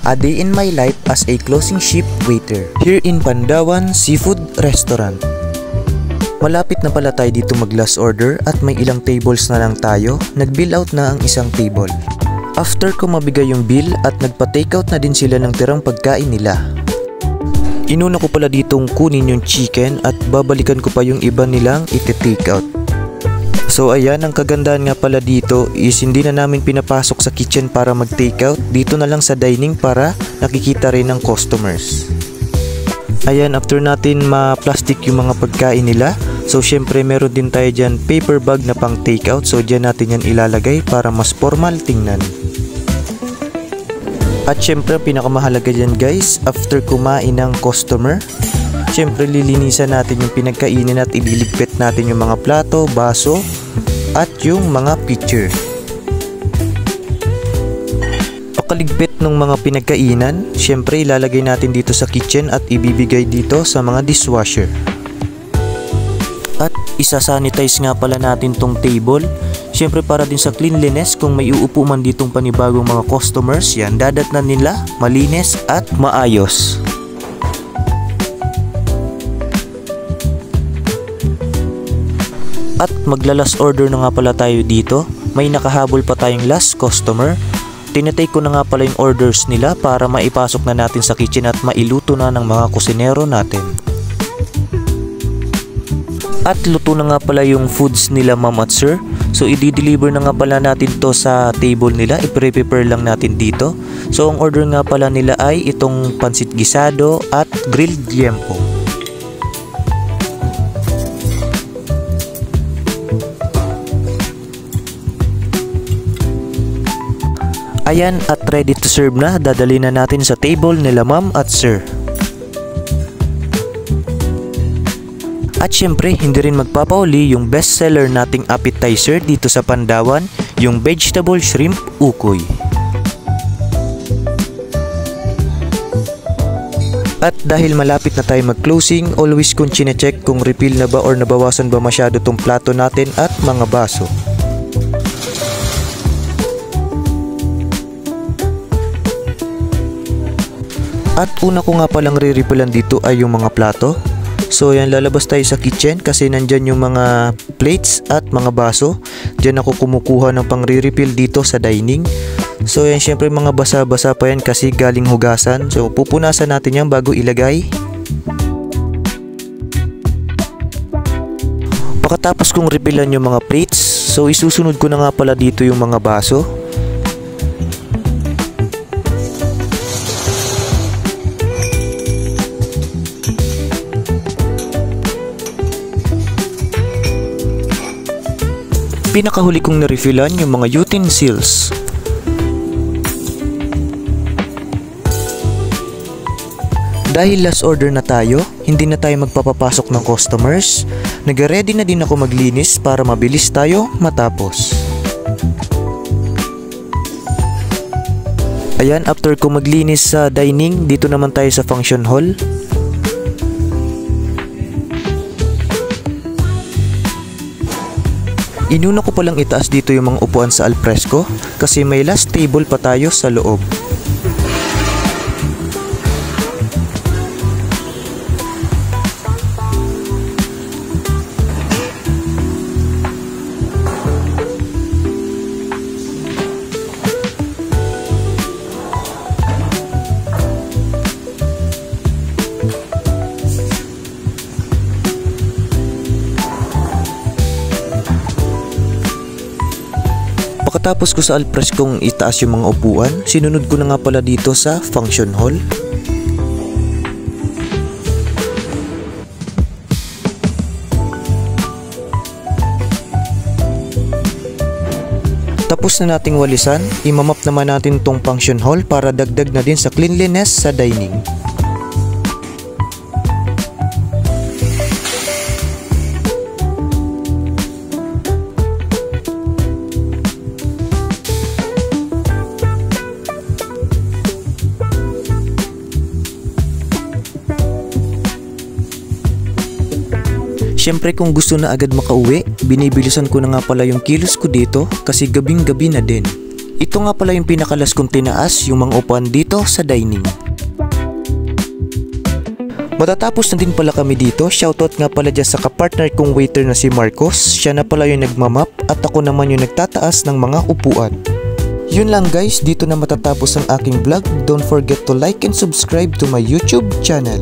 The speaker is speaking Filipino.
A day in my life as a closing shift waiter here in Pandawan Seafood Restaurant. Malapit na pala tayo dito mag last order at may ilang tables na lang tayo. Nag-bill out na ang isang table. After ko mabigay yung bill at nagpa-takeout na din sila ng tirang pagkain nila. Inuna ko pala ditong kunin yung chicken at babalikan ko pa yung iba nilang iti-takeout. So ayan, ang kagandahan nga pala dito is hindi na namin pinapasok sa kitchen para mag-takeout. Dito na lang sa dining para nakikita rin ng customers. Ayan, after natin ma-plastic yung mga pagkain nila, so syempre meron din tayo dyan paper bag na pang takeout. So dyan natin yan ilalagay para mas formal tingnan. At syempre pinakamahalaga dyan guys, after kumain ng customer, syempre lilinisan natin yung pinagkainin at ililigpit natin yung mga plato, baso at yung mga pitcher. Pakaligpit ng mga pinagkainan, syempre ilalagay natin dito sa kitchen at ibibigay dito sa mga dishwasher. At isasanitize nga pala natin tong table, syempre para din sa cleanliness. Kung may uupo man ditong panibagong mga customers, yan dadatnan nila malinis at maayos. At maglalas order na nga pala tayo dito. May nakahabol pa tayong last customer. Tinatake ko na nga pala yung orders nila para maipasok na natin sa kitchen at mailuto na ng mga kusinero natin. At luto na nga pala yung foods nila ma'am at sir. So i-deliver na nga pala natin to sa table nila. I-prepare lang natin dito. So ang order nga pala nila ay itong pansit gisado at grilled liempo. Ayan, at ready to serve na. Dadali na natin sa table nila ma'am at sir. At syempre, hindi rin magpapauli yung best seller nating appetizer dito sa Pandawan, yung vegetable shrimp ukoy. At dahil malapit na tayo mag-closing, always kong chine-check kung refill na ba or nabawasan ba masyado tong plato natin at mga baso. At una ko nga palang re-refillan dito ay yung mga plato. So yan, lalabas tayo sa kitchen kasi nandyan yung mga plates at mga baso. Diyan ako kumukuha ng pang re-refill dito sa dining. So yan, syempre mga basa-basa pa yan kasi galing hugasan. So pupunasan natin yan bago ilagay. Pagkatapos kong refillan yung mga plates, so isusunod ko na nga pala dito yung mga baso. Pinakahuli kong na-refillan yung mga utensils. Dahil last order na tayo, hindi na tayo magpapapasok ng customers. Nag-ready na din ako maglinis para mabilis tayo matapos. Ayan, after ko maglinis sa dining, dito naman tayo sa function hall. Inuna ko palang itaas dito yung mga upuan sa alfresco kasi may last table pa tayo sa loob. Pagkatapos ko sa alfrescong itaas yung mga upuan, sinunod ko na nga pala dito sa function hall. Tapos na nating walisan, imamap naman natin tong function hall para dagdag na din sa cleanliness sa dining. Siyempre kung gusto na agad makauwi, binibilisan ko na nga pala yung kilos ko dito kasi gabing-gabi na din. Ito nga pala yung pinakalas kong tinaas, yung mga upuan dito sa dining. Matatapos na din pala kami dito. Shoutout nga pala dyan sa kapartner kong waiter na si Marcos. Siya na pala yung nagmamap at ako naman yung nagtataas ng mga upuan. Yun lang guys, dito na matatapos ang aking vlog. Don't forget to like and subscribe to my YouTube channel.